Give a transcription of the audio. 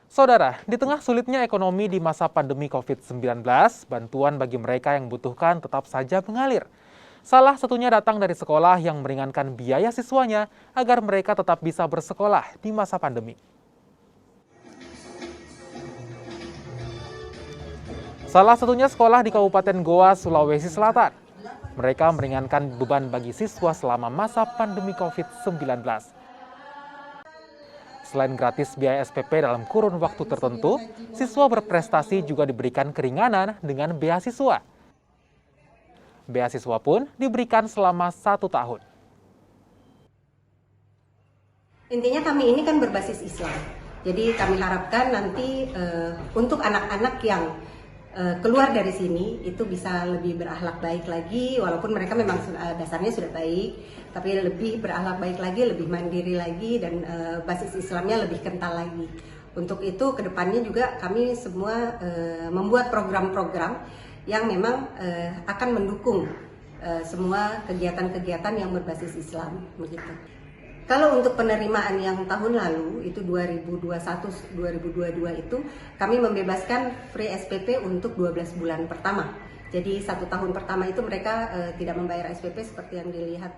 Saudara, di tengah sulitnya ekonomi di masa pandemi COVID-19, bantuan bagi mereka yang membutuhkan tetap saja mengalir. Salah satunya datang dari sekolah yang meringankan biaya siswanya agar mereka tetap bisa bersekolah di masa pandemi. Salah satunya sekolah di Kabupaten Goa, Sulawesi Selatan. Mereka meringankan beban bagi siswa selama masa pandemi COVID-19. Selain gratis biaya SPP dalam kurun waktu tertentu, siswa berprestasi juga diberikan keringanan dengan beasiswa. Beasiswa pun diberikan selama 1 tahun. Intinya kami ini kan berbasis Islam. Jadi kami harapkan nanti untuk anak-anak yang keluar dari sini itu bisa lebih berakhlak baik lagi, walaupun mereka memang dasarnya sudah baik, tapi lebih berakhlak baik lagi, lebih mandiri lagi, dan basis Islamnya lebih kental lagi. Untuk itu kedepannya juga kami semua membuat program-program yang memang akan mendukung semua kegiatan-kegiatan yang berbasis Islam, begitu. Kalau untuk penerimaan yang tahun lalu, itu 2021-2022 itu, kami membebaskan free SPP untuk 12 bulan pertama. Jadi 1 tahun pertama itu mereka tidak membayar SPP seperti yang dilihat